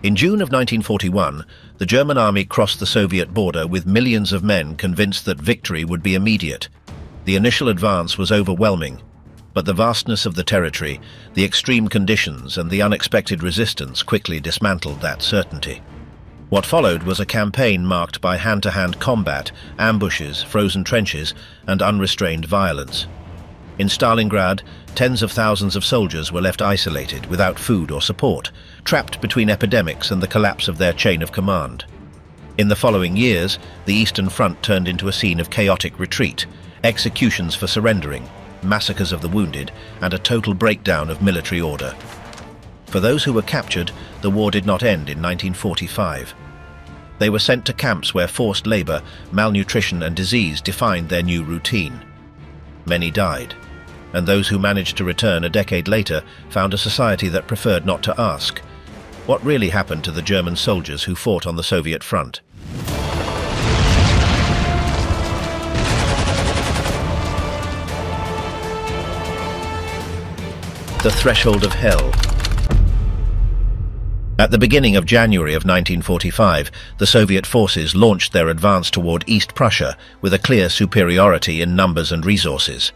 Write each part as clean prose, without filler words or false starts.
In June of 1941, the German army crossed the Soviet border with millions of men convinced that victory would be immediate. The initial advance was overwhelming, but the vastness of the territory, the extreme conditions, and the unexpected resistance quickly dismantled that certainty. What followed was a campaign marked by hand-to-hand combat, ambushes, frozen trenches, and unrestrained violence. In Stalingrad, tens of thousands of soldiers were left isolated, without food or support, trapped between epidemics and the collapse of their chain of command. In the following years, the Eastern Front turned into a scene of chaotic retreat, executions for surrendering, massacres of the wounded, and a total breakdown of military order. For those who were captured, the war did not end in 1945. They were sent to camps where forced labor, malnutrition, and disease defined their new routine. Many died, and those who managed to return a decade later found a society that preferred not to ask, what really happened to the German soldiers who fought on the Soviet front? The threshold of hell. At the beginning of January of 1945, the Soviet forces launched their advance toward East Prussia with a clear superiority in numbers and resources.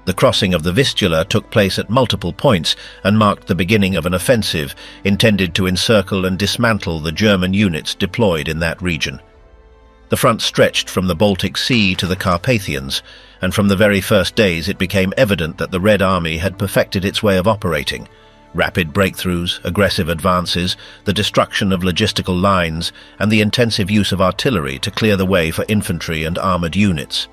The crossing of the Vistula took place at multiple points and marked the beginning of an offensive intended to encircle and dismantle the German units deployed in that region. The front stretched from the Baltic Sea to the Carpathians, and from the very first days it became evident that the Red Army had perfected its way of operating. Rapid breakthroughs, aggressive advances, the destruction of logistical lines, and the intensive use of artillery to clear the way for infantry and armored units.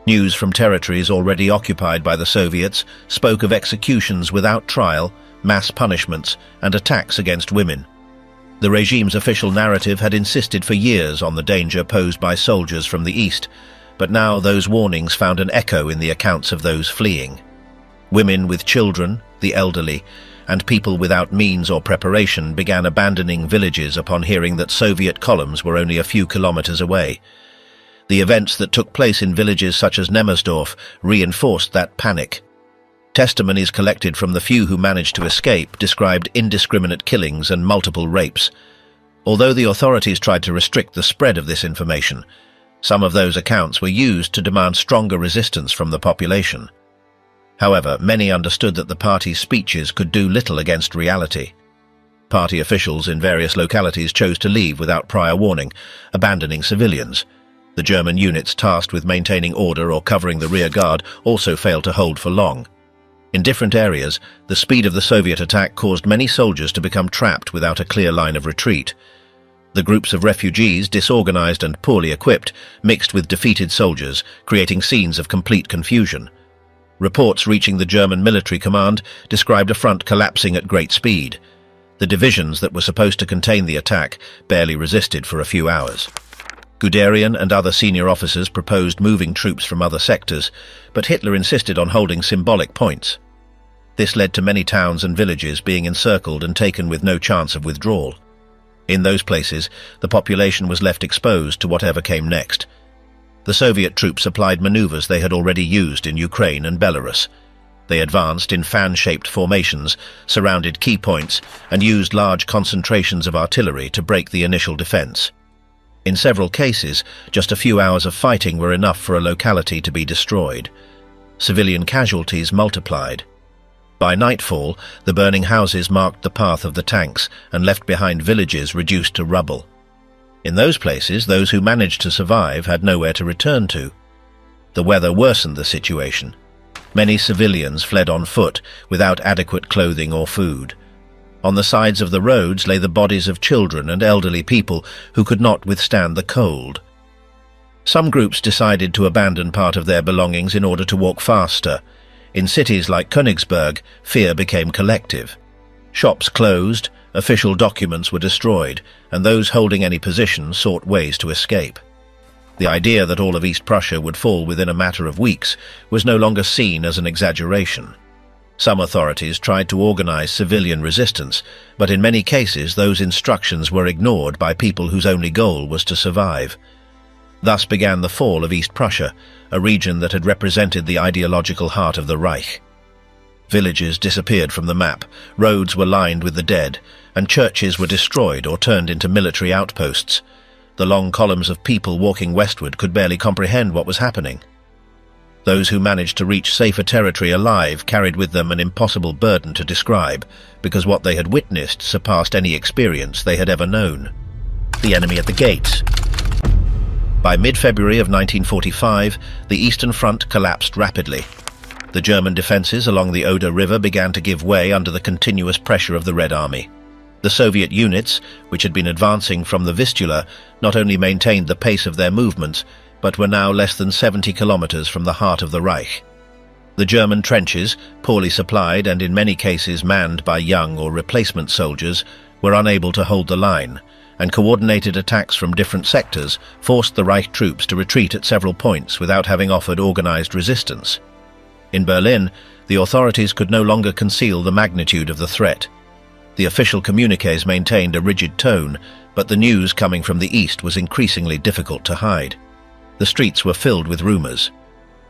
News from territories already occupied by the Soviets spoke of executions without trial, mass punishments, and attacks against women. The regime's official narrative had insisted for years on the danger posed by soldiers from the east, but now those warnings found an echo in the accounts of those fleeing. Women with children, the elderly, and people without means or preparation began abandoning villages upon hearing that Soviet columns were only a few kilometers away. The events that took place in villages such as Nemmersdorf reinforced that panic. Testimonies collected from the few who managed to escape described indiscriminate killings and multiple rapes. Although the authorities tried to restrict the spread of this information, some of those accounts were used to demand stronger resistance from the population. However, many understood that the party's speeches could do little against reality. Party officials in various localities chose to leave without prior warning, abandoning civilians. The German units tasked with maintaining order or covering the rear guard also failed to hold for long. In different areas, the speed of the Soviet attack caused many soldiers to become trapped without a clear line of retreat. The groups of refugees, disorganized and poorly equipped, mixed with defeated soldiers, creating scenes of complete confusion. Reports reaching the German military command described a front collapsing at great speed. The divisions that were supposed to contain the attack barely resisted for a few hours. Guderian and other senior officers proposed moving troops from other sectors, but Hitler insisted on holding symbolic points. This led to many towns and villages being encircled and taken with no chance of withdrawal. In those places, the population was left exposed to whatever came next. The Soviet troops applied maneuvers they had already used in Ukraine and Belarus. They advanced in fan-shaped formations, surrounded key points, and used large concentrations of artillery to break the initial defense. In several cases, just a few hours of fighting were enough for a locality to be destroyed. Civilian casualties multiplied. By nightfall, the burning houses marked the path of the tanks and left behind villages reduced to rubble. In those places, those who managed to survive had nowhere to return to. The weather worsened the situation. Many civilians fled on foot, without adequate clothing or food. On the sides of the roads lay the bodies of children and elderly people who could not withstand the cold. Some groups decided to abandon part of their belongings in order to walk faster. In cities like Königsberg, fear became collective. Shops closed, official documents were destroyed, and those holding any position sought ways to escape. The idea that all of East Prussia would fall within a matter of weeks was no longer seen as an exaggeration. Some authorities tried to organize civilian resistance, but in many cases those instructions were ignored by people whose only goal was to survive. Thus began the fall of East Prussia, a region that had represented the ideological heart of the Reich. Villages disappeared from the map, roads were lined with the dead, and churches were destroyed or turned into military outposts. The long columns of people walking westward could barely comprehend what was happening. Those who managed to reach safer territory alive carried with them an impossible burden to describe, because what they had witnessed surpassed any experience they had ever known. The enemy at the gates. By mid-February of 1945, the Eastern Front collapsed rapidly. The German defences along the Oder River began to give way under the continuous pressure of the Red Army. The Soviet units, which had been advancing from the Vistula, not only maintained the pace of their movements, but were now less than 70 kilometers from the heart of the Reich. The German trenches, poorly supplied and in many cases manned by young or replacement soldiers, were unable to hold the line, and coordinated attacks from different sectors forced the Reich troops to retreat at several points without having offered organized resistance. In Berlin, the authorities could no longer conceal the magnitude of the threat. The official communiques maintained a rigid tone, but the news coming from the east was increasingly difficult to hide. The streets were filled with rumors.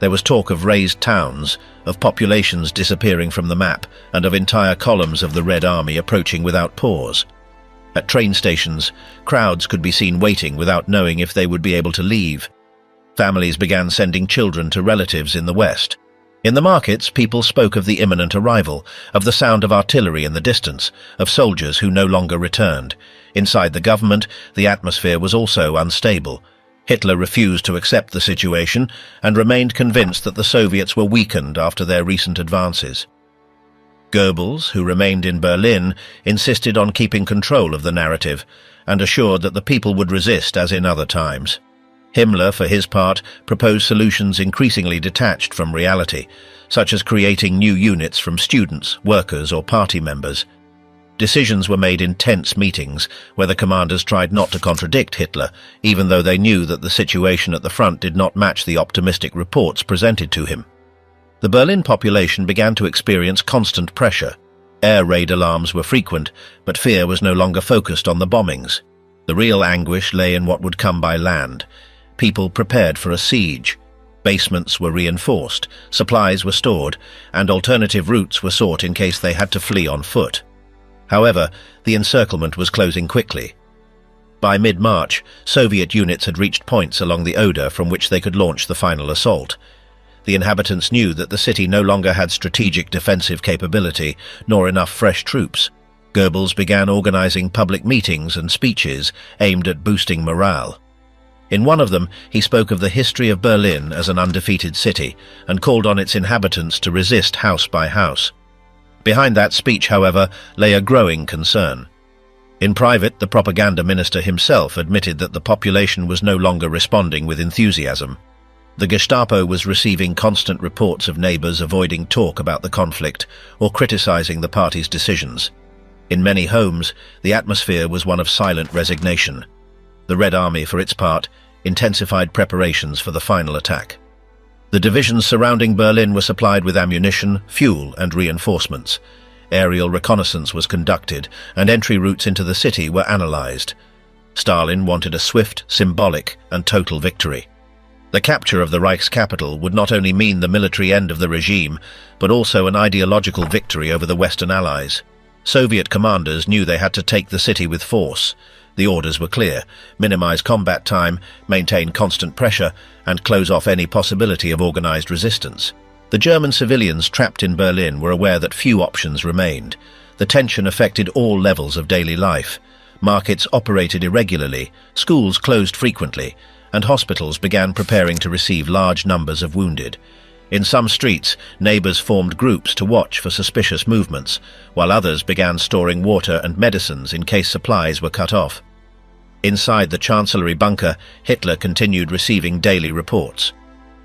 There was talk of razed towns, of populations disappearing from the map, and of entire columns of the Red Army approaching without pause. At train stations, crowds could be seen waiting without knowing if they would be able to leave. Families began sending children to relatives in the west. In the markets, people spoke of the imminent arrival, of the sound of artillery in the distance, of soldiers who no longer returned. Inside the government, the atmosphere was also unstable. Hitler refused to accept the situation and remained convinced that the Soviets were weakened after their recent advances. Goebbels, who remained in Berlin, insisted on keeping control of the narrative and assured that the people would resist as in other times. Himmler, for his part, proposed solutions increasingly detached from reality, such as creating new units from students, workers, or party members. Decisions were made in tense meetings, where the commanders tried not to contradict Hitler, even though they knew that the situation at the front did not match the optimistic reports presented to him. The Berlin population began to experience constant pressure. Air raid alarms were frequent, but fear was no longer focused on the bombings. The real anguish lay in what would come by land. People prepared for a siege. Basements were reinforced, supplies were stored, and alternative routes were sought in case they had to flee on foot. However, the encirclement was closing quickly. By mid-March, Soviet units had reached points along the Oder from which they could launch the final assault. The inhabitants knew that the city no longer had strategic defensive capability, nor enough fresh troops. Goebbels began organizing public meetings and speeches aimed at boosting morale. In one of them, he spoke of the history of Berlin as an undefeated city and called on its inhabitants to resist house by house. Behind that speech, however, lay a growing concern. In private, the propaganda minister himself admitted that the population was no longer responding with enthusiasm. The Gestapo was receiving constant reports of neighbors avoiding talk about the conflict or criticizing the party's decisions. In many homes, the atmosphere was one of silent resignation. The Red Army, for its part, intensified preparations for the final attack. The divisions surrounding Berlin were supplied with ammunition, fuel, and reinforcements. Aerial reconnaissance was conducted, and entry routes into the city were analyzed. Stalin wanted a swift, symbolic, and total victory. The capture of the Reich's capital would not only mean the military end of the regime, but also an ideological victory over the Western Allies. Soviet commanders knew they had to take the city with force. The orders were clear: minimize combat time, maintain constant pressure, and close off any possibility of organized resistance. The German civilians trapped in Berlin were aware that few options remained. The tension affected all levels of daily life. Markets operated irregularly, schools closed frequently, and hospitals began preparing to receive large numbers of wounded. In some streets, neighbors formed groups to watch for suspicious movements, while others began storing water and medicines in case supplies were cut off. Inside the Chancellery bunker, Hitler continued receiving daily reports.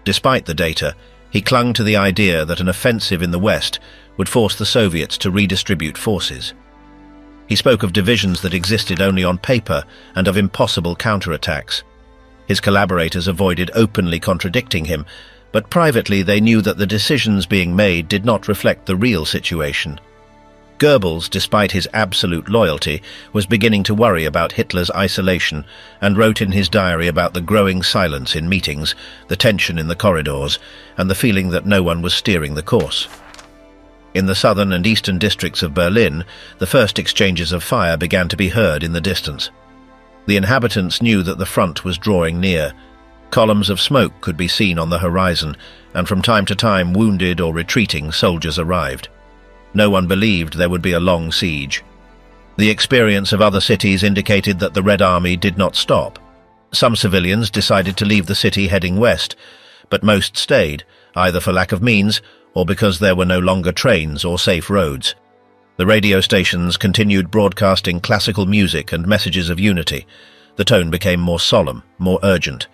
Despite the data, he clung to the idea that an offensive in the West would force the Soviets to redistribute forces. He spoke of divisions that existed only on paper and of impossible counterattacks. His collaborators avoided openly contradicting him, but privately they knew that the decisions being made did not reflect the real situation. Goebbels, despite his absolute loyalty, was beginning to worry about Hitler's isolation and wrote in his diary about the growing silence in meetings, the tension in the corridors, and the feeling that no one was steering the course. In the southern and eastern districts of Berlin, the first exchanges of fire began to be heard in the distance. The inhabitants knew that the front was drawing near. Columns of smoke could be seen on the horizon, and from time to time wounded or retreating soldiers arrived. No one believed there would be a long siege. The experience of other cities indicated that the Red Army did not stop. Some civilians decided to leave the city heading west, but most stayed, either for lack of means or because there were no longer trains or safe roads. The radio stations continued broadcasting classical music and messages of unity. The tone became more solemn, more urgent.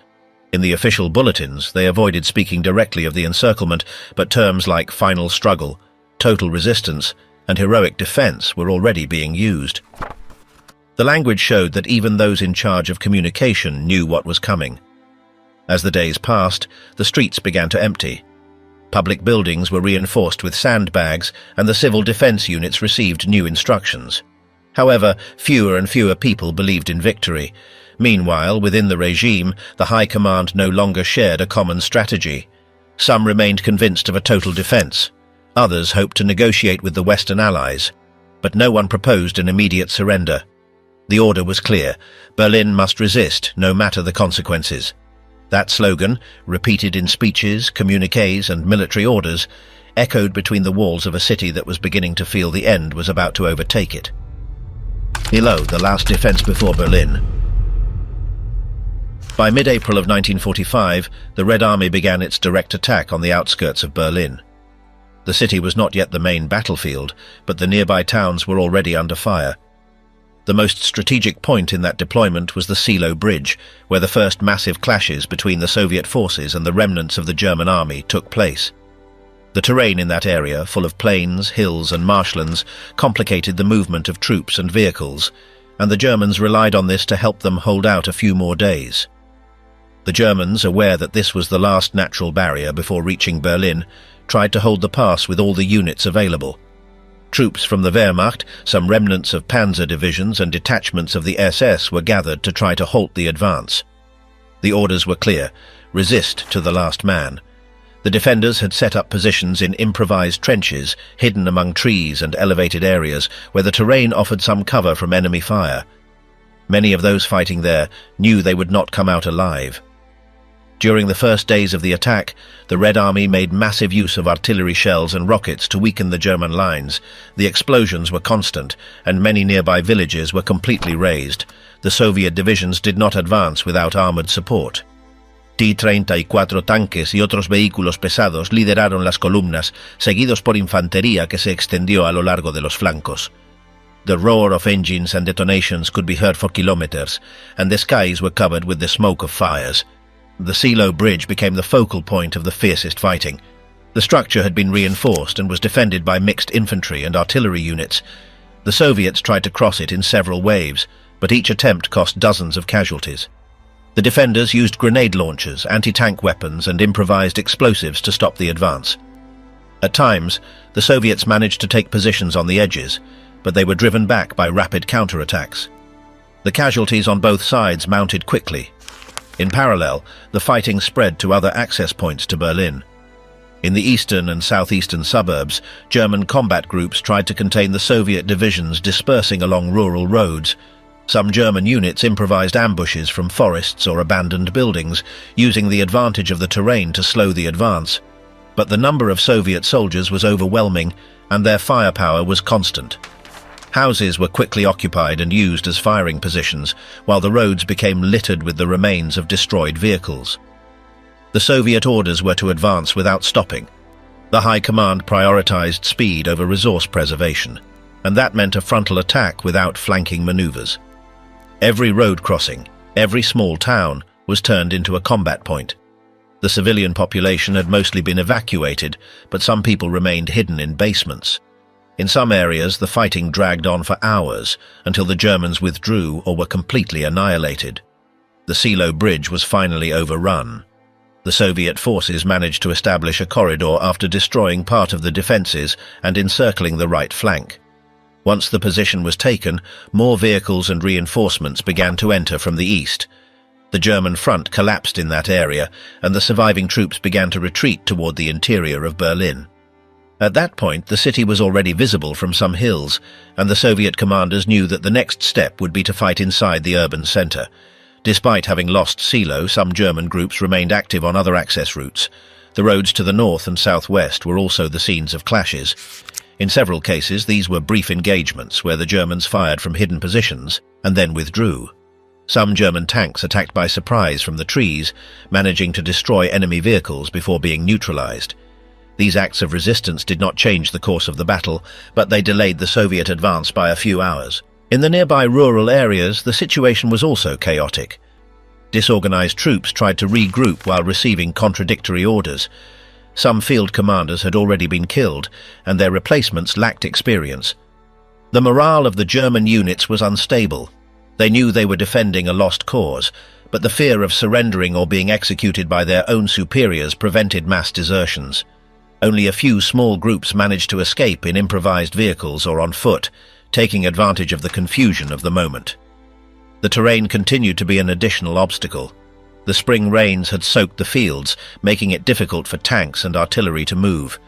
In the official bulletins, they avoided speaking directly of the encirclement, but terms like final struggle, total resistance, and heroic defense were already being used. The language showed that even those in charge of communication knew what was coming. As the days passed, the streets began to empty. Public buildings were reinforced with sandbags, and the civil defense units received new instructions. However, fewer and fewer people believed in victory. Meanwhile, within the regime, the High Command no longer shared a common strategy. Some remained convinced of a total defense. Others hoped to negotiate with the Western allies. But no one proposed an immediate surrender. The order was clear: Berlin must resist, no matter the consequences. That slogan, repeated in speeches, communiques, and military orders, echoed between the walls of a city that was beginning to feel the end was about to overtake it. Below, the last defense before Berlin. By mid-April of 1945, the Red Army began its direct attack on the outskirts of Berlin. The city was not yet the main battlefield, but the nearby towns were already under fire. The most strategic point in that deployment was the Silo Bridge, where the first massive clashes between the Soviet forces and the remnants of the German army took place. The terrain in that area, full of plains, hills and marshlands, complicated the movement of troops and vehicles, and the Germans relied on this to help them hold out a few more days. The Germans, aware that this was the last natural barrier before reaching Berlin, tried to hold the pass with all the units available. Troops from the Wehrmacht, some remnants of panzer divisions and detachments of the SS were gathered to try to halt the advance. The orders were clear: resist to the last man. The defenders had set up positions in improvised trenches, hidden among trees and elevated areas, where the terrain offered some cover from enemy fire. Many of those fighting there knew they would not come out alive. During the first days of the attack, the Red Army made massive use of artillery shells and rockets to weaken the German lines. The explosions were constant, and many nearby villages were completely razed. The Soviet divisions did not advance without armored support. T-34 tanques y otros vehículos pesados lideraron las columnas, seguidos por infantería que se extendió a lo largo de los flancos. The roar of engines and detonations could be heard for kilometers, and the skies were covered with the smoke of fires. The Silo Bridge became the focal point of the fiercest fighting. The structure had been reinforced and was defended by mixed infantry and artillery units. The Soviets tried to cross it in several waves, but each attempt cost dozens of casualties. The defenders used grenade launchers, anti-tank weapons, and improvised explosives to stop the advance. At times, the Soviets managed to take positions on the edges, but they were driven back by rapid counterattacks. The casualties on both sides mounted quickly. In parallel, the fighting spread to other access points to Berlin. In the eastern and southeastern suburbs, German combat groups tried to contain the Soviet divisions dispersing along rural roads. Some German units improvised ambushes from forests or abandoned buildings, using the advantage of the terrain to slow the advance. But the number of Soviet soldiers was overwhelming, and their firepower was constant. Houses were quickly occupied and used as firing positions, while the roads became littered with the remains of destroyed vehicles. The Soviet orders were to advance without stopping. The High Command prioritized speed over resource preservation, and that meant a frontal attack without flanking maneuvers. Every road crossing, every small town, was turned into a combat point. The civilian population had mostly been evacuated, but some people remained hidden in basements. In some areas, the fighting dragged on for hours until the Germans withdrew or were completely annihilated. The Silo Bridge was finally overrun. The Soviet forces managed to establish a corridor after destroying part of the defenses and encircling the right flank. Once the position was taken, more vehicles and reinforcements began to enter from the east. The German front collapsed in that area, and the surviving troops began to retreat toward the interior of Berlin. At that point, the city was already visible from some hills, and the Soviet commanders knew that the next step would be to fight inside the urban center. Despite having lost Silo, some German groups remained active on other access routes. The roads to the north and southwest were also the scenes of clashes. In several cases, these were brief engagements where the Germans fired from hidden positions and then withdrew. Some German tanks attacked by surprise from the trees, managing to destroy enemy vehicles before being neutralized. These acts of resistance did not change the course of the battle, but they delayed the Soviet advance by a few hours. In the nearby rural areas, the situation was also chaotic. Disorganized troops tried to regroup while receiving contradictory orders. Some field commanders had already been killed, and their replacements lacked experience. The morale of the German units was unstable. They knew they were defending a lost cause, but the fear of surrendering or being executed by their own superiors prevented mass desertions. Only a few small groups managed to escape in improvised vehicles or on foot, taking advantage of the confusion of the moment. The terrain continued to be an additional obstacle. The spring rains had soaked the fields, making it difficult for tanks and artillery to move.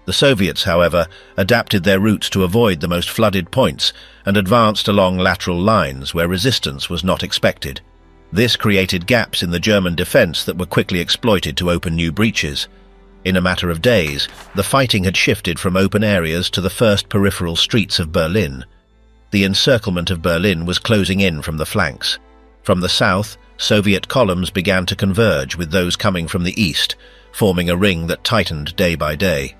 The Soviets, however, adapted their routes to avoid the most flooded points and advanced along lateral lines where resistance was not expected. This created gaps in the German defense that were quickly exploited to open new breaches. In a matter of days, the fighting had shifted from open areas to the first peripheral streets of Berlin. The encirclement of Berlin was closing in from the flanks. From the south, Soviet columns began to converge with those coming from the east, forming a ring that tightened day by day.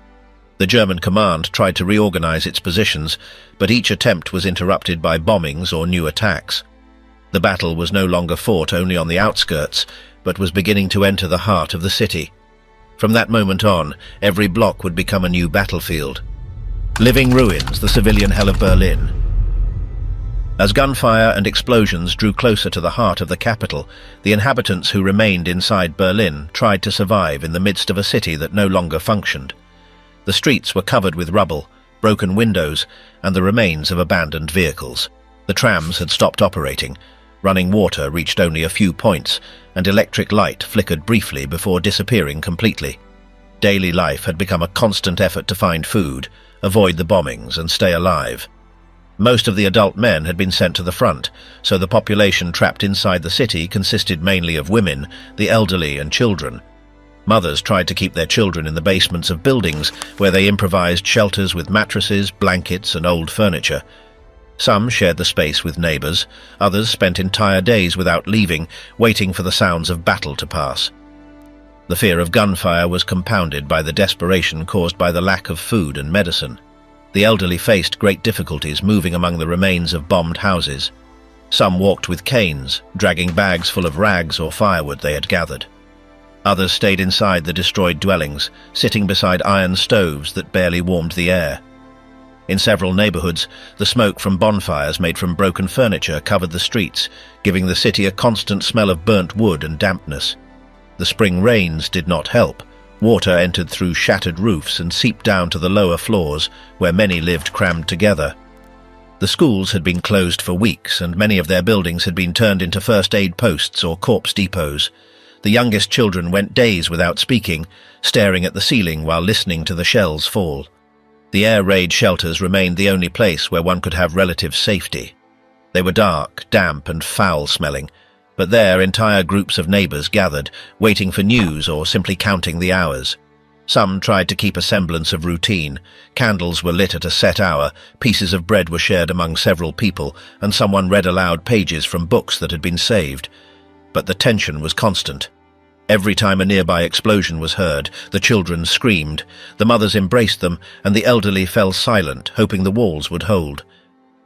The German command tried to reorganize its positions, but each attempt was interrupted by bombings or new attacks. The battle was no longer fought only on the outskirts, but was beginning to enter the heart of the city. From that moment on, every block would become a new battlefield. Living ruins, the civilian hell of Berlin. As gunfire and explosions drew closer to the heart of the capital, the inhabitants who remained inside Berlin tried to survive in the midst of a city that no longer functioned. The streets were covered with rubble, broken windows, and the remains of abandoned vehicles. The trams had stopped operating. Running water reached only a few points, and electric light flickered briefly before disappearing completely. Daily life had become a constant effort to find food, avoid the bombings, and stay alive. Most of the adult men had been sent to the front, so the population trapped inside the city consisted mainly of women, the elderly, and children. Mothers tried to keep their children in the basements of buildings, where they improvised shelters with mattresses, blankets, and old furniture. Some shared the space with neighbors, others spent entire days without leaving, waiting for the sounds of battle to pass. The fear of gunfire was compounded by the desperation caused by the lack of food and medicine. The elderly faced great difficulties moving among the remains of bombed houses. Some walked with canes, dragging bags full of rags or firewood they had gathered. Others stayed inside the destroyed dwellings, sitting beside iron stoves that barely warmed the air. In several neighborhoods, the smoke from bonfires made from broken furniture covered the streets, giving the city a constant smell of burnt wood and dampness. The spring rains did not help. Water entered through shattered roofs and seeped down to the lower floors, where many lived crammed together. The schools had been closed for weeks, and many of their buildings had been turned into first aid posts or corpse depots. The youngest children went days without speaking, staring at the ceiling while listening to the shells fall. The air raid shelters remained the only place where one could have relative safety. They were dark, damp, and foul-smelling, but there entire groups of neighbors gathered, waiting for news or simply counting the hours. Some tried to keep a semblance of routine. Candles were lit at a set hour, pieces of bread were shared among several people, and someone read aloud pages from books that had been saved. But the tension was constant. Every time a nearby explosion was heard, the children screamed, the mothers embraced them, and the elderly fell silent, hoping the walls would hold.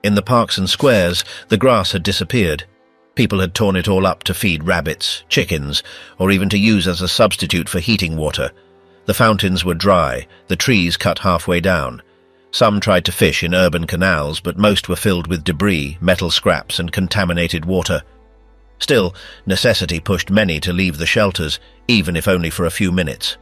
In the parks and squares, the grass had disappeared. People had torn it all up to feed rabbits, chickens, or even to use as a substitute for heating water. The fountains were dry, the trees cut halfway down. Some tried to fish in urban canals, but most were filled with debris, metal scraps, and contaminated water. Still, necessity pushed many to leave the shelters, even if only for a few minutes.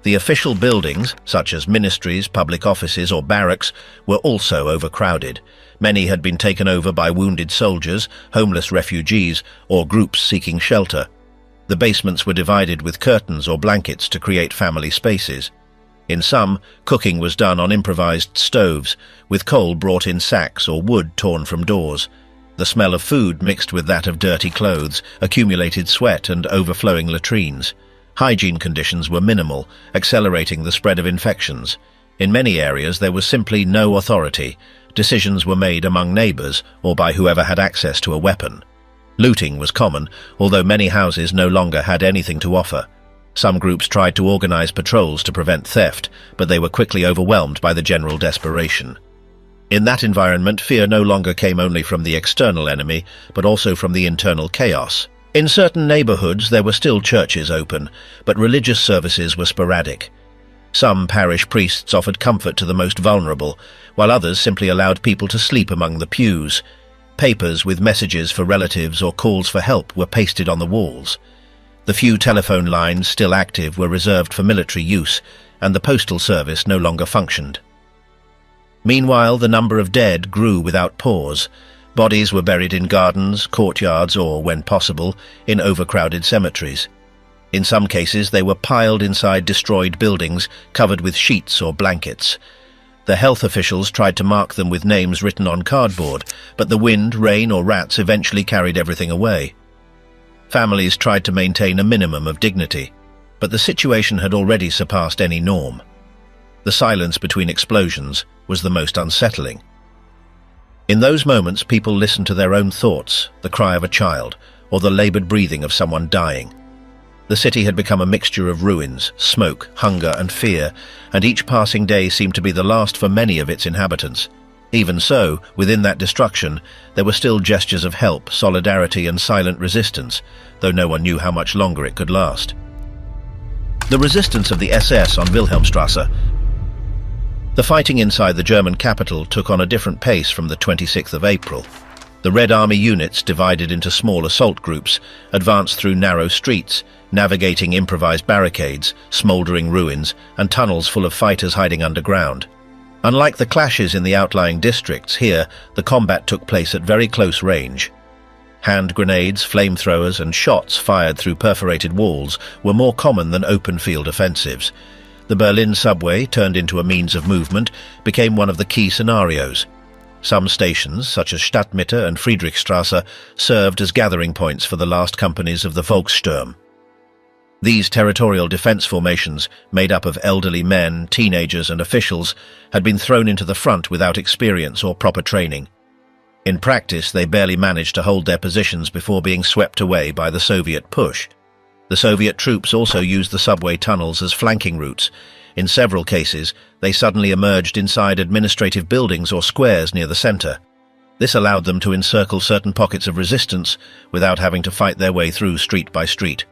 The official buildings, such as ministries, public offices, or barracks, were also overcrowded. Many had been taken over by wounded soldiers, homeless refugees, or groups seeking shelter. The basements were divided with curtains or blankets to create family spaces. In some, cooking was done on improvised stoves, with coal brought in sacks or wood torn from doors. The smell of food mixed with that of dirty clothes, accumulated sweat and overflowing latrines. Hygiene conditions were minimal, accelerating the spread of infections. In many areas there was simply no authority. Decisions were made among neighbors or by whoever had access to a weapon. Looting was common, although many houses no longer had anything to offer. Some groups tried to organize patrols to prevent theft, but they were quickly overwhelmed by the general desperation. In that environment, fear no longer came only from the external enemy, but also from the internal chaos. In certain neighborhoods there were still churches open, but religious services were sporadic. Some parish priests offered comfort to the most vulnerable, while others simply allowed people to sleep among the pews. Papers with messages for relatives or calls for help were pasted on the walls. The few telephone lines still active were reserved for military use, and the postal service no longer functioned. Meanwhile, the number of dead grew without pause. Bodies were buried in gardens, courtyards, or, when possible, in overcrowded cemeteries. In some cases, they were piled inside destroyed buildings, covered with sheets or blankets. The health officials tried to mark them with names written on cardboard, but the wind, rain, or rats eventually carried everything away. Families tried to maintain a minimum of dignity, but the situation had already surpassed any norm. The silence between explosions was the most unsettling. In those moments, people listened to their own thoughts, the cry of a child, or the labored breathing of someone dying. The city had become a mixture of ruins, smoke, hunger, and fear, and each passing day seemed to be the last for many of its inhabitants. Even so, within that destruction, there were still gestures of help, solidarity, and silent resistance, though no one knew how much longer it could last. The resistance of the SS on Wilhelmstrasse. The fighting inside the German capital took on a different pace from the 26th of April. The Red Army units, divided into small assault groups, advanced through narrow streets, navigating improvised barricades, smouldering ruins, and tunnels full of fighters hiding underground. Unlike the clashes in the outlying districts, here the combat took place at very close range. Hand grenades, flamethrowers, and shots fired through perforated walls were more common than open-field offensives. The Berlin subway, turned into a means of movement, became one of the key scenarios. Some stations, such as Stadtmitte and Friedrichstrasse, served as gathering points for the last companies of the Volkssturm. These territorial defense formations, made up of elderly men, teenagers, and officials, had been thrown into the front without experience or proper training. In practice, they barely managed to hold their positions before being swept away by the Soviet push. The Soviet troops also used the subway tunnels as flanking routes. In several cases, they suddenly emerged inside administrative buildings or squares near the center. This allowed them to encircle certain pockets of resistance without having to fight their way through street by street.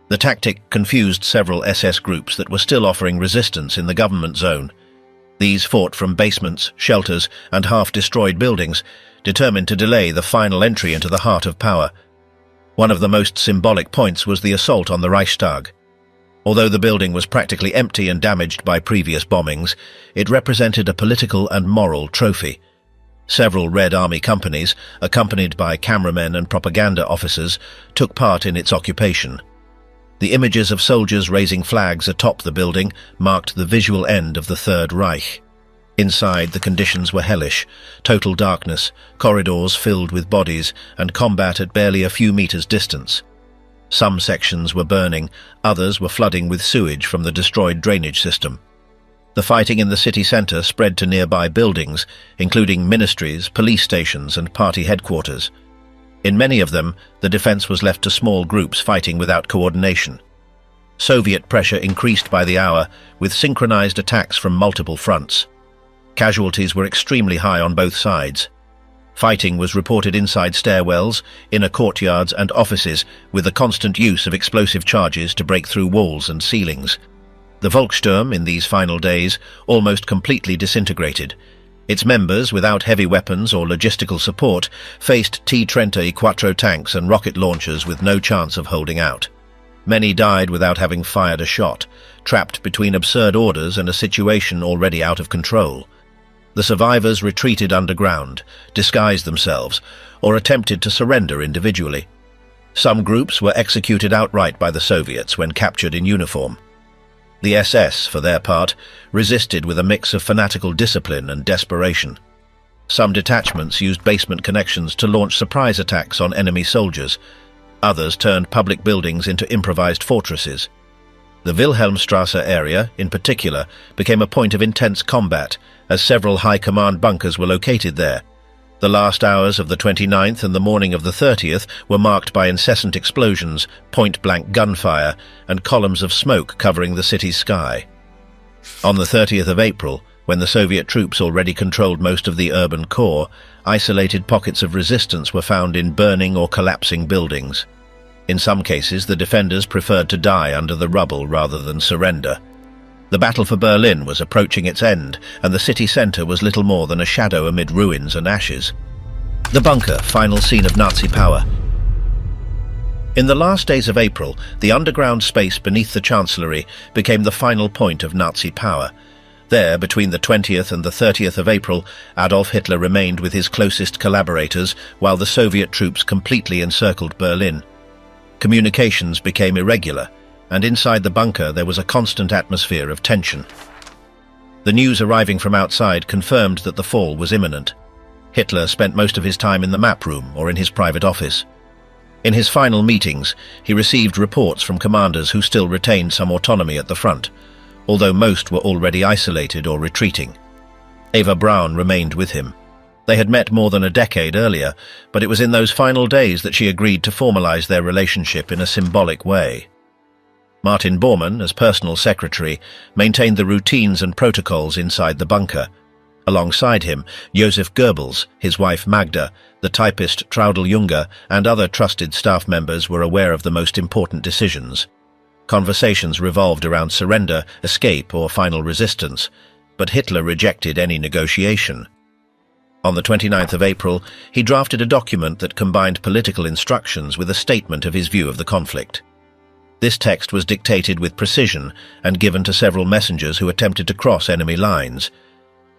The tactic confused several SS groups that were still offering resistance in the government zone. These fought from basements, shelters, and half-destroyed buildings, determined to delay the final entry into the heart of power. One of the most symbolic points was the assault on the Reichstag. Although the building was practically empty and damaged by previous bombings, it represented a political and moral trophy. Several Red Army companies, accompanied by cameramen and propaganda officers, took part in its occupation. The images of soldiers raising flags atop the building marked the visual end of the Third Reich. Inside, the conditions were hellish: total darkness, corridors filled with bodies, and combat at barely a few meters' distance. Some sections were burning, others were flooding with sewage from the destroyed drainage system. The fighting in the city center spread to nearby buildings, including ministries, police stations, and party headquarters. In many of them, the defense was left to small groups fighting without coordination. Soviet pressure increased by the hour, with synchronized attacks from multiple fronts. Casualties were extremely high on both sides. Fighting was reported inside stairwells, inner courtyards, and offices, with the constant use of explosive charges to break through walls and ceilings. The Volkssturm, in these final days, almost completely disintegrated. Its members, without heavy weapons or logistical support, faced T-34 tanks and rocket launchers with no chance of holding out. Many died without having fired a shot, trapped between absurd orders and a situation already out of control. The survivors retreated underground, disguised themselves, or attempted to surrender individually. Some groups were executed outright by the Soviets when captured in uniform. The SS, for their part, resisted with a mix of fanatical discipline and desperation. Some detachments used basement connections to launch surprise attacks on enemy soldiers. Others turned public buildings into improvised fortresses. The Wilhelmstrasse area, in particular, became a point of intense combat, as several high command bunkers were located there. The last hours of the 29th and the morning of the 30th were marked by incessant explosions, point-blank gunfire, and columns of smoke covering the city's sky. On the 30th of April, when the Soviet troops already controlled most of the urban core, isolated pockets of resistance were found in burning or collapsing buildings. In some cases, the defenders preferred to die under the rubble rather than surrender. The battle for Berlin was approaching its end, and the city centre was little more than a shadow amid ruins and ashes. The bunker, final scene of Nazi power. In the last days of April, the underground space beneath the Chancellery became the final point of Nazi power. There, between the 20th and the 30th of April, Adolf Hitler remained with his closest collaborators while the Soviet troops completely encircled Berlin. Communications became irregular, and inside the bunker there was a constant atmosphere of tension. The news arriving from outside confirmed that the fall was imminent. Hitler spent most of his time in the map room or in his private office. In his final meetings, he received reports from commanders who still retained some autonomy at the front, although most were already isolated or retreating. Eva Braun remained with him. They had met more than a decade earlier, but it was in those final days that she agreed to formalize their relationship in a symbolic way. Martin Bormann, as personal secretary, maintained the routines and protocols inside the bunker. Alongside him, Josef Goebbels, his wife Magda, the typist Traudl Junger, and other trusted staff members were aware of the most important decisions. Conversations revolved around surrender, escape, or final resistance, but Hitler rejected any negotiation. On the 29th of April, he drafted a document that combined political instructions with a statement of his view of the conflict. This text was dictated with precision and given to several messengers who attempted to cross enemy lines.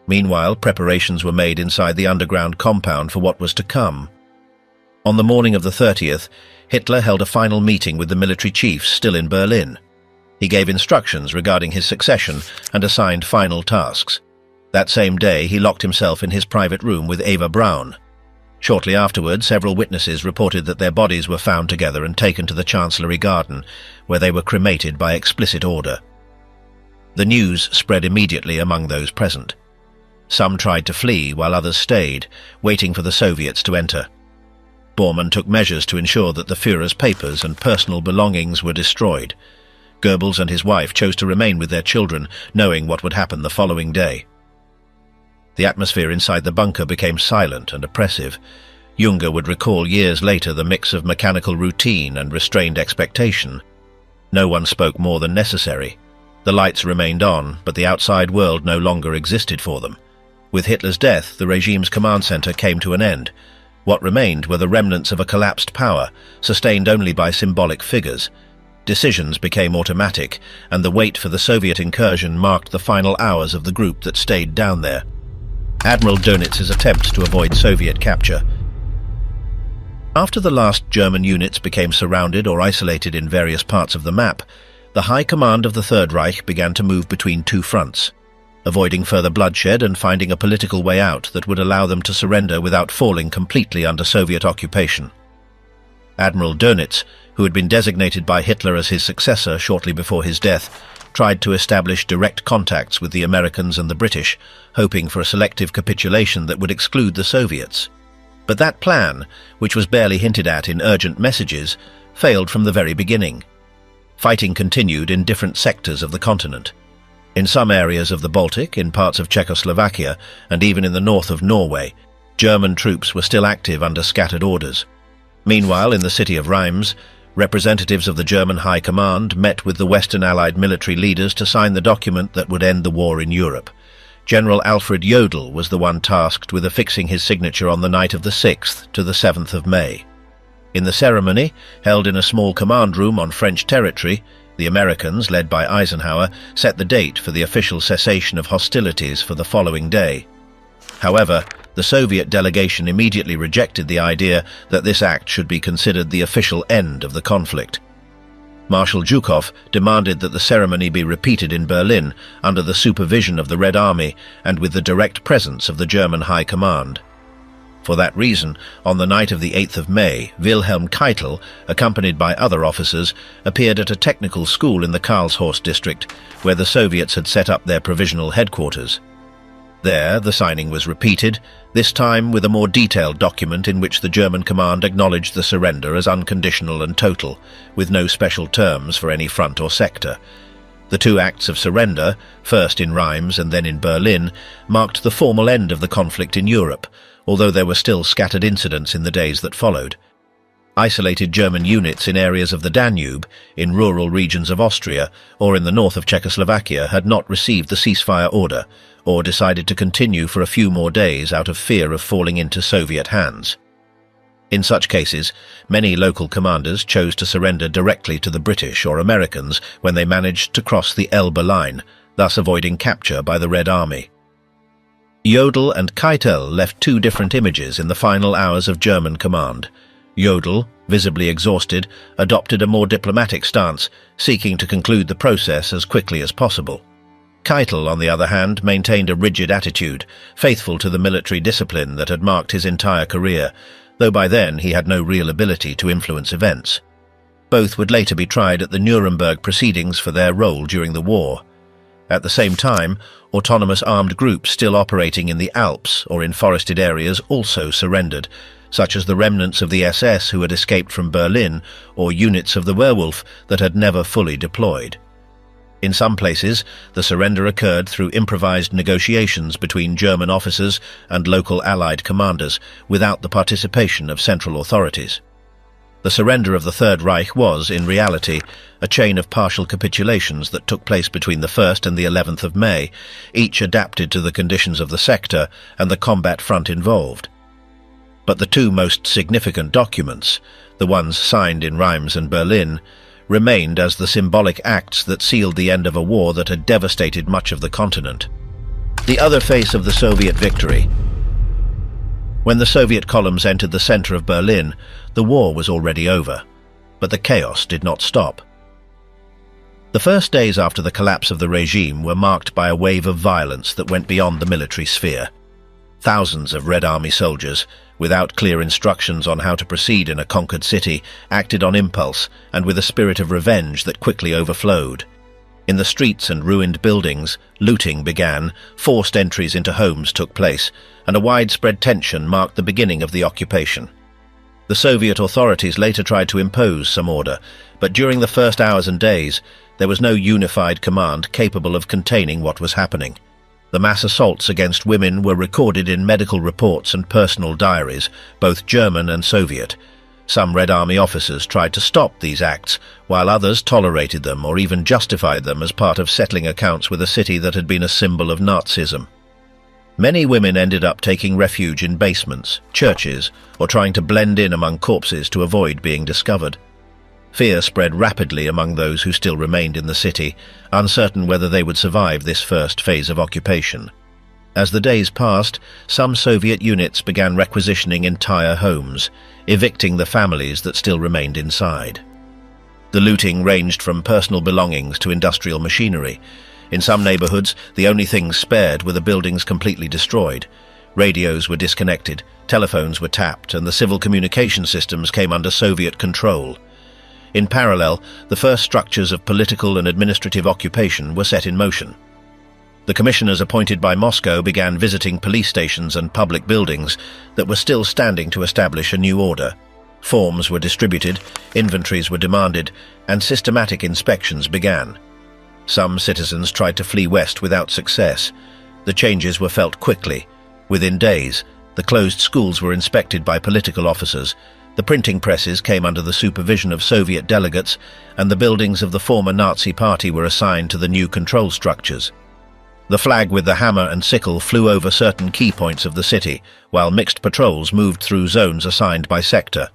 Meanwhile, preparations were made inside the underground compound for what was to come. On the morning of the 30th, Hitler held a final meeting with the military chiefs still in Berlin. He gave instructions regarding his succession and assigned final tasks. That same day, he locked himself in his private room with Eva Braun. Shortly afterward, several witnesses reported that their bodies were found together and taken to the Chancellery garden, where they were cremated by explicit order. The news spread immediately among those present. Some tried to flee while others stayed, waiting for the Soviets to enter. Bormann took measures to ensure that the Führer's papers and personal belongings were destroyed. Goebbels and his wife chose to remain with their children, knowing what would happen the following day. The atmosphere inside the bunker became silent and oppressive. Junger would recall years later the mix of mechanical routine and restrained expectation. No one spoke more than necessary. The lights remained on, but the outside world no longer existed for them. With Hitler's death, the regime's command center came to an end. What remained were the remnants of a collapsed power, sustained only by symbolic figures. Decisions became automatic, and the wait for the Soviet incursion marked the final hours of the group that stayed down there. Admiral Dönitz's attempt to avoid Soviet capture. After the last German units became surrounded or isolated in various parts of the map, the High Command of the Third Reich began to move between two fronts, avoiding further bloodshed and finding a political way out that would allow them to surrender without falling completely under Soviet occupation. Admiral Dönitz, who had been designated by Hitler as his successor shortly before his death, tried to establish direct contacts with the Americans and the British, hoping for a selective capitulation that would exclude the Soviets. But that plan, which was barely hinted at in urgent messages, failed from the very beginning. Fighting continued in different sectors of the continent. In some areas of the Baltic, in parts of Czechoslovakia, and even in the north of Norway, German troops were still active under scattered orders. Meanwhile, in the city of Reims, representatives of the German High Command met with the Western Allied military leaders to sign the document that would end the war in Europe. General Alfred Jodl was the one tasked with affixing his signature on the night of the 6th to the 7th of May. In the ceremony, held in a small command room on French territory, the Americans, led by Eisenhower, set the date for the official cessation of hostilities for the following day. However, the Soviet delegation immediately rejected the idea that this act should be considered the official end of the conflict. Marshal Zhukov demanded that the ceremony be repeated in Berlin under the supervision of the Red Army and with the direct presence of the German High Command. For that reason, on the night of the 8th of May, Wilhelm Keitel, accompanied by other officers, appeared at a technical school in the Karlshorst district, where the Soviets had set up their provisional headquarters. There, the signing was repeated, this time with a more detailed document in which the German command acknowledged the surrender as unconditional and total, with no special terms for any front or sector. The two acts of surrender, first in Reims and then in Berlin, marked the formal end of the conflict in Europe, although there were still scattered incidents in the days that followed. Isolated German units in areas of the Danube, in rural regions of Austria, or in the north of Czechoslovakia had not received the ceasefire order, or decided to continue for a few more days out of fear of falling into Soviet hands. In such cases, many local commanders chose to surrender directly to the British or Americans when they managed to cross the Elbe line, thus avoiding capture by the Red Army. Jodl and Keitel left two different images in the final hours of German command. Jodl, visibly exhausted, adopted a more diplomatic stance, seeking to conclude the process as quickly as possible. Keitel, on the other hand, maintained a rigid attitude, faithful to the military discipline that had marked his entire career, though by then he had no real ability to influence events. Both would later be tried at the Nuremberg proceedings for their role during the war. At the same time, autonomous armed groups still operating in the Alps or in forested areas also surrendered, such as the remnants of the SS who had escaped from Berlin or units of the Werwolf that had never fully deployed. In some places, the surrender occurred through improvised negotiations between German officers and local Allied commanders, without the participation of central authorities. The surrender of the Third Reich was, in reality, a chain of partial capitulations that took place between the 1st and the 11th of May, each adapted to the conditions of the sector and the combat front involved. But the two most significant documents, the ones signed in Reims and Berlin, remained as the symbolic acts that sealed the end of a war that had devastated much of the continent. The other face of the Soviet victory. When the Soviet columns entered the center of Berlin, the war was already over, but the chaos did not stop. The first days after the collapse of the regime were marked by a wave of violence that went beyond the military sphere. Thousands of Red Army soldiers, without clear instructions on how to proceed in a conquered city, acted on impulse and with a spirit of revenge that quickly overflowed. In the streets and ruined buildings, looting began, forced entries into homes took place, and a widespread tension marked the beginning of the occupation. The Soviet authorities later tried to impose some order, but during the first hours and days, there was no unified command capable of containing what was happening. The mass assaults against women were recorded in medical reports and personal diaries, both German and Soviet. Some Red Army officers tried to stop these acts, while others tolerated them or even justified them as part of settling accounts with a city that had been a symbol of Nazism. Many women ended up taking refuge in basements, churches, or trying to blend in among corpses to avoid being discovered. Fear spread rapidly among those who still remained in the city, uncertain whether they would survive this first phase of occupation. As the days passed, some Soviet units began requisitioning entire homes, evicting the families that still remained inside. The looting ranged from personal belongings to industrial machinery. In some neighborhoods, the only things spared were the buildings completely destroyed. Radios were disconnected, telephones were tapped, and the civil communication systems came under Soviet control. In parallel, the first structures of political and administrative occupation were set in motion. The commissioners appointed by Moscow began visiting police stations and public buildings that were still standing to establish a new order. Forms were distributed, inventories were demanded, and systematic inspections began. Some citizens tried to flee west without success. The changes were felt quickly. Within days, the closed schools were inspected by political officers, the printing presses came under the supervision of Soviet delegates, and the buildings of the former Nazi party were assigned to the new control structures. The flag with the hammer and sickle flew over certain key points of the city, while mixed patrols moved through zones assigned by sector.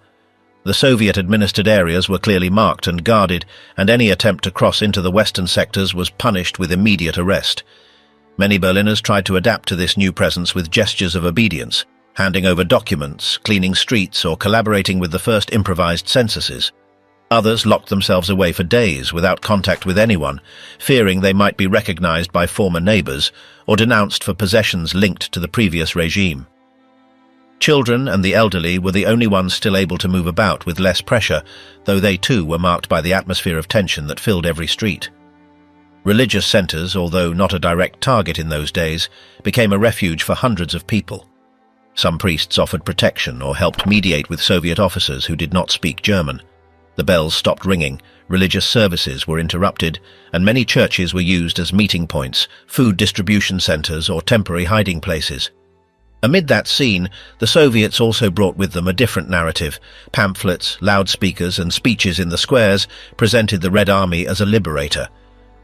The Soviet-administered areas were clearly marked and guarded, and any attempt to cross into the western sectors was punished with immediate arrest. Many Berliners tried to adapt to this new presence with gestures of obedience, handing over documents, cleaning streets, or collaborating with the first improvised censuses. Others locked themselves away for days without contact with anyone, fearing they might be recognized by former neighbors or denounced for possessions linked to the previous regime. Children and the elderly were the only ones still able to move about with less pressure, though they too were marked by the atmosphere of tension that filled every street. Religious centers, although not a direct target in those days, became a refuge for hundreds of people. Some priests offered protection or helped mediate with Soviet officers who did not speak German. The bells stopped ringing, religious services were interrupted, and many churches were used as meeting points, food distribution centers, or temporary hiding places. Amid that scene, the Soviets also brought with them a different narrative. Pamphlets, loudspeakers, and speeches in the squares presented the Red Army as a liberator.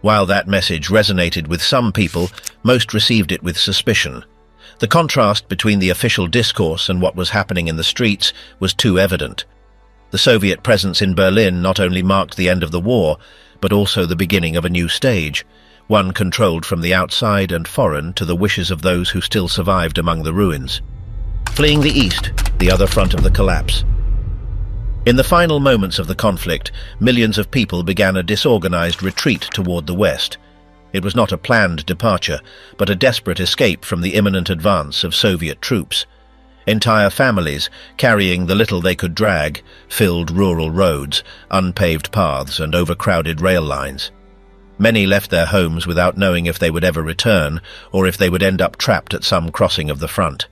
While that message resonated with some people, most received it with suspicion. The contrast between the official discourse and what was happening in the streets was too evident. The Soviet presence in Berlin not only marked the end of the war, but also the beginning of a new stage, one controlled from the outside and foreign to the wishes of those who still survived among the ruins. Fleeing the east, the other front of the collapse. In the final moments of the conflict, millions of people began a disorganized retreat toward the west. It was not a planned departure, but a desperate escape from the imminent advance of Soviet troops. Entire families, carrying the little they could drag, filled rural roads, unpaved paths, and overcrowded rail lines. Many left their homes without knowing if they would ever return, or if they would end up trapped at some crossing of the front.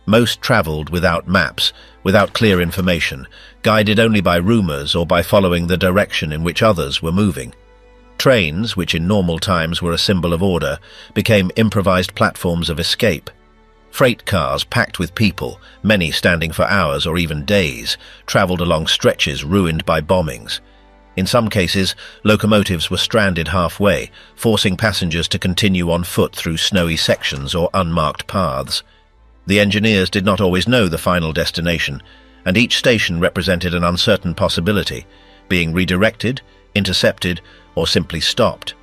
Most traveled without maps, without clear information, guided only by rumors or by following the direction in which others were moving. Trains, which in normal times were a symbol of order, became improvised platforms of escape. Freight cars packed with people, many standing for hours or even days, traveled along stretches ruined by bombings. In some cases, locomotives were stranded halfway, forcing passengers to continue on foot through snowy sections or unmarked paths. The engineers did not always know the final destination, and each station represented an uncertain possibility, being redirected, intercepted, or simply stopped.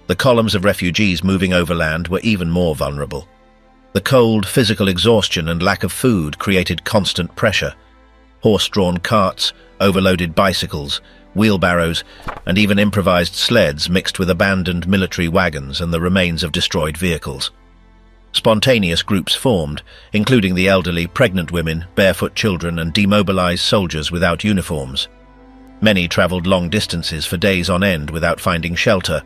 The columns of refugees moving overland were even more vulnerable. The cold, physical exhaustion and lack of food created constant pressure. Horse-drawn carts, overloaded bicycles, wheelbarrows, and even improvised sleds mixed with abandoned military wagons and the remains of destroyed vehicles. Spontaneous groups formed, including the elderly, pregnant women, barefoot children, and demobilized soldiers without uniforms. Many traveled long distances for days on end without finding shelter,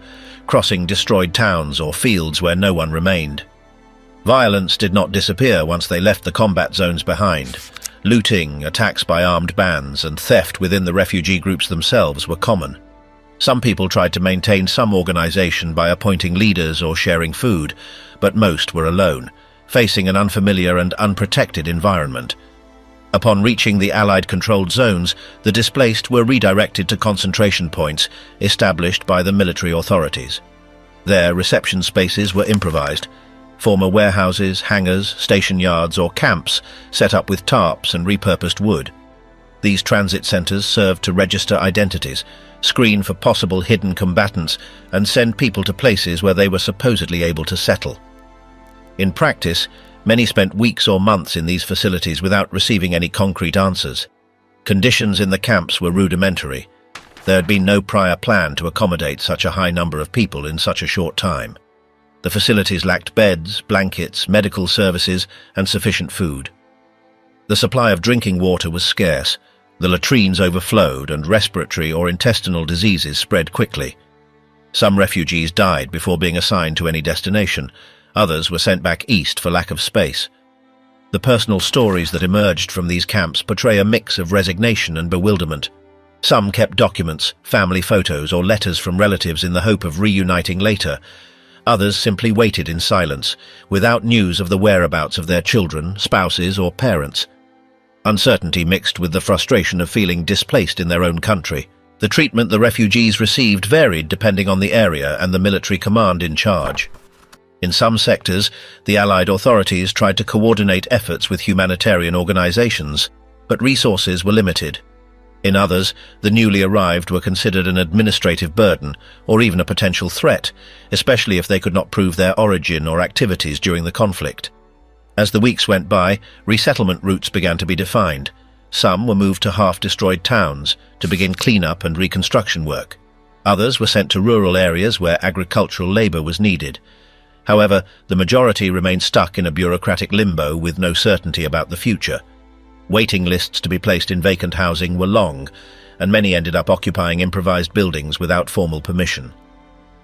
crossing destroyed towns or fields where no one remained. Violence did not disappear once they left the combat zones behind. Looting, attacks by armed bands, and theft within the refugee groups themselves were common. Some people tried to maintain some organization by appointing leaders or sharing food, but most were alone, facing an unfamiliar and unprotected environment. Upon reaching the Allied-controlled zones, the displaced were redirected to concentration points established by the military authorities. Their reception spaces were improvised. Former warehouses, hangars, station yards, or camps set up with tarps and repurposed wood. These transit centers served to register identities, screen for possible hidden combatants, and send people to places where they were supposedly able to settle. In practice, many spent weeks or months in these facilities without receiving any concrete answers. Conditions in the camps were rudimentary. There had been no prior plan to accommodate such a high number of people in such a short time. The facilities lacked beds, blankets, medical services, and sufficient food. The supply of drinking water was scarce, the latrines overflowed, and respiratory or intestinal diseases spread quickly. Some refugees died before being assigned to any destination. Others were sent back east for lack of space. The personal stories that emerged from these camps portray a mix of resignation and bewilderment. Some kept documents, family photos, or letters from relatives in the hope of reuniting later. Others simply waited in silence, without news of the whereabouts of their children, spouses, or parents. Uncertainty mixed with the frustration of feeling displaced in their own country. The treatment the refugees received varied depending on the area and the military command in charge. In some sectors, the Allied authorities tried to coordinate efforts with humanitarian organizations, but resources were limited. In others, the newly arrived were considered an administrative burden or even a potential threat, especially if they could not prove their origin or activities during the conflict. As the weeks went by, resettlement routes began to be defined. Some were moved to half-destroyed towns to begin clean-up and reconstruction work. Others were sent to rural areas where agricultural labor was needed. However, the majority remained stuck in a bureaucratic limbo with no certainty about the future. Waiting lists to be placed in vacant housing were long, and many ended up occupying improvised buildings without formal permission.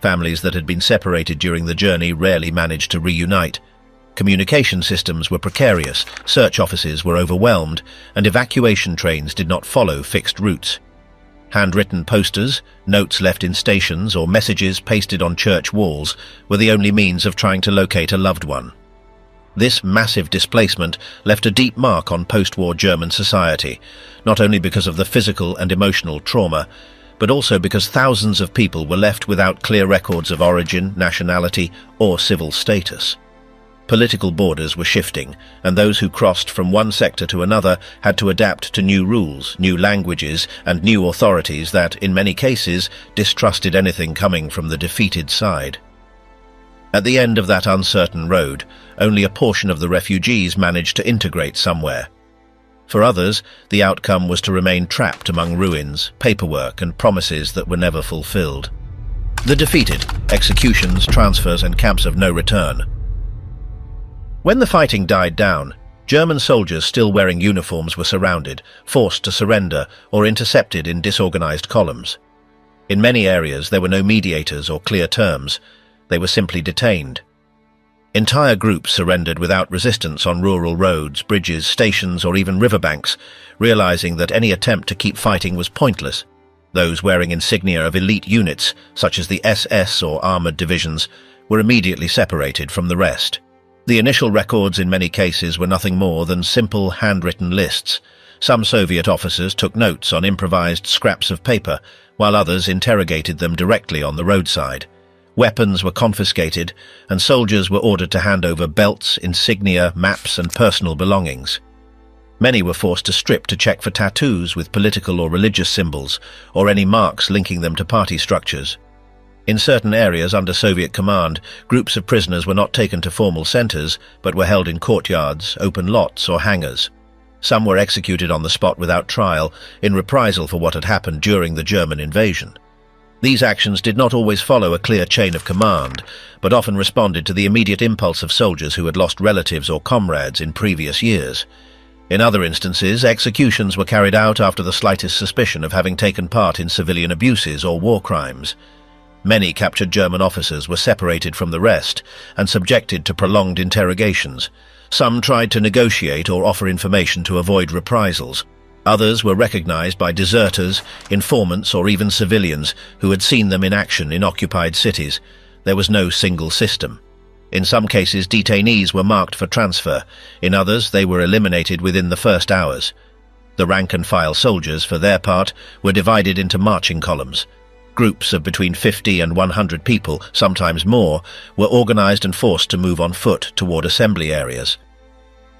Families that had been separated during the journey rarely managed to reunite. Communication systems were precarious, search offices were overwhelmed, and evacuation trains did not follow fixed routes. Handwritten posters, notes left in stations, or messages pasted on church walls were the only means of trying to locate a loved one. This massive displacement left a deep mark on post-war German society, not only because of the physical and emotional trauma, but also because thousands of people were left without clear records of origin, nationality, or civil status. Political borders were shifting, and those who crossed from one sector to another had to adapt to new rules, new languages, and new authorities that, in many cases, distrusted anything coming from the defeated side. At the end of that uncertain road, only a portion of the refugees managed to integrate somewhere. For others, the outcome was to remain trapped among ruins, paperwork, and promises that were never fulfilled. The defeated, executions, transfers, and camps of no return. When the fighting died down, German soldiers still wearing uniforms were surrounded, forced to surrender, or intercepted in disorganized columns. In many areas, there were no mediators or clear terms. They were simply detained. Entire groups surrendered without resistance on rural roads, bridges, stations, or even riverbanks, realizing that any attempt to keep fighting was pointless. Those wearing insignia of elite units, such as the SS or armored divisions, were immediately separated from the rest. The initial records in many cases were nothing more than simple handwritten lists. Some Soviet officers took notes on improvised scraps of paper, while others interrogated them directly on the roadside. Weapons were confiscated, and soldiers were ordered to hand over belts, insignia, maps, and personal belongings. Many were forced to strip to check for tattoos with political or religious symbols, or any marks linking them to party structures. In certain areas under Soviet command, groups of prisoners were not taken to formal centers, but were held in courtyards, open lots, or hangars. Some were executed on the spot without trial, in reprisal for what had happened during the German invasion. These actions did not always follow a clear chain of command, but often responded to the immediate impulse of soldiers who had lost relatives or comrades in previous years. In other instances, executions were carried out after the slightest suspicion of having taken part in civilian abuses or war crimes. Many captured German officers were separated from the rest and subjected to prolonged interrogations. Some tried to negotiate or offer information to avoid reprisals. Others were recognized by deserters, informants, or even civilians who had seen them in action in occupied cities. There was no single system. In some cases, detainees were marked for transfer. In others, they were eliminated within the first hours. The rank-and-file soldiers, for their part, were divided into marching columns. Groups of between 50 and 100 people, sometimes more, were organized and forced to move on foot toward assembly areas.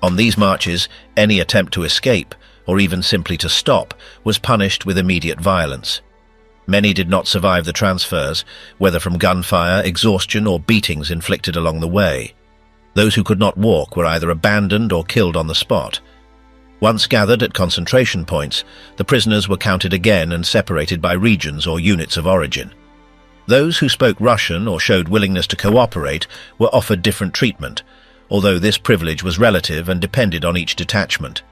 On these marches, any attempt to escape, or even simply to stop, was punished with immediate violence. Many did not survive the transfers, whether from gunfire, exhaustion, or beatings inflicted along the way. Those who could not walk were either abandoned or killed on the spot. Once gathered at concentration points, the prisoners were counted again and separated by regions or units of origin. Those who spoke Russian or showed willingness to cooperate were offered different treatment, although this privilege was relative and depended on each detachment.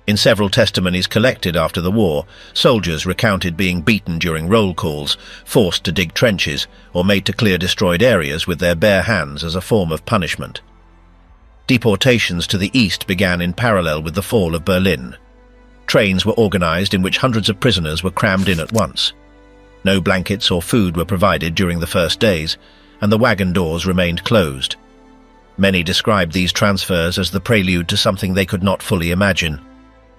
In several testimonies collected after the war, soldiers recounted being beaten during roll calls, forced to dig trenches, or made to clear destroyed areas with their bare hands as a form of punishment. Deportations to the east began in parallel with the fall of Berlin. Trains were organized in which hundreds of prisoners were crammed in at once. No blankets or food were provided during the first days, and the wagon doors remained closed. Many described these transfers as the prelude to something they could not fully imagine.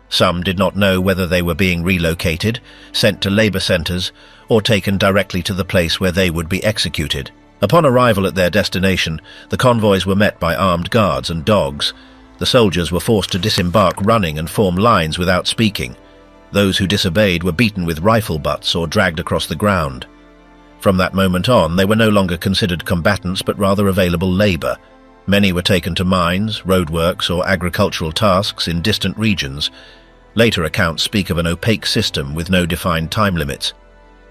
Some did not know whether they were being relocated, sent to labor centers, or taken directly to the place where they would be executed. Upon arrival at their destination, the convoys were met by armed guards and dogs. The soldiers were forced to disembark running and form lines without speaking. Those who disobeyed were beaten with rifle butts or dragged across the ground. From that moment on, they were no longer considered combatants but rather available labor. Many were taken to mines, roadworks, or agricultural tasks in distant regions. Later accounts speak of an opaque system with no defined time limits.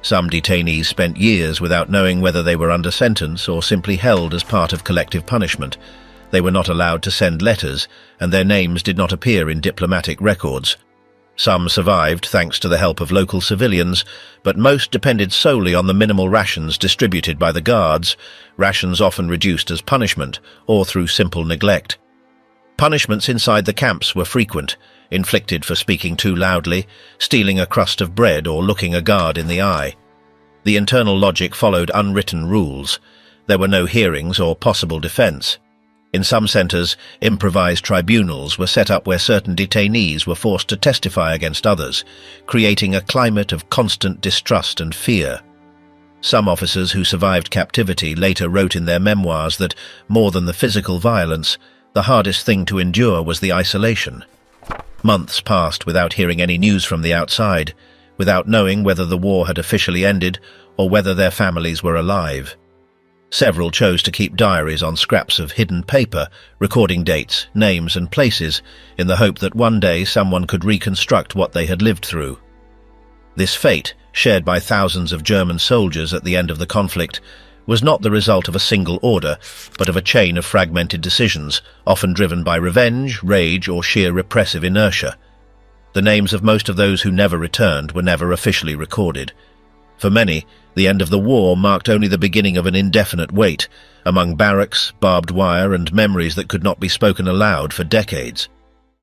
Some detainees spent years without knowing whether they were under sentence or simply held as part of collective punishment. They were not allowed to send letters, and their names did not appear in diplomatic records. Some survived thanks to the help of local civilians, but most depended solely on the minimal rations distributed by the guards, rations often reduced as punishment or through simple neglect. Punishments inside the camps were frequent, inflicted for speaking too loudly, stealing a crust of bread or looking a guard in the eye. The internal logic followed unwritten rules. There were no hearings or possible defense. In some centers, improvised tribunals were set up where certain detainees were forced to testify against others, creating a climate of constant distrust and fear. Some officers who survived captivity later wrote in their memoirs that, more than the physical violence, the hardest thing to endure was the isolation. Months passed without hearing any news from the outside, without knowing whether the war had officially ended or whether their families were alive. Several chose to keep diaries on scraps of hidden paper, recording dates, names and places, in the hope that one day someone could reconstruct what they had lived through. This fate, shared by thousands of German soldiers at the end of the conflict, was not the result of a single order, but of a chain of fragmented decisions, often driven by revenge, rage, or sheer repressive inertia. The names of most of those who never returned were never officially recorded. For many, the end of the war marked only the beginning of an indefinite wait, among barracks, barbed wire, and memories that could not be spoken aloud for decades.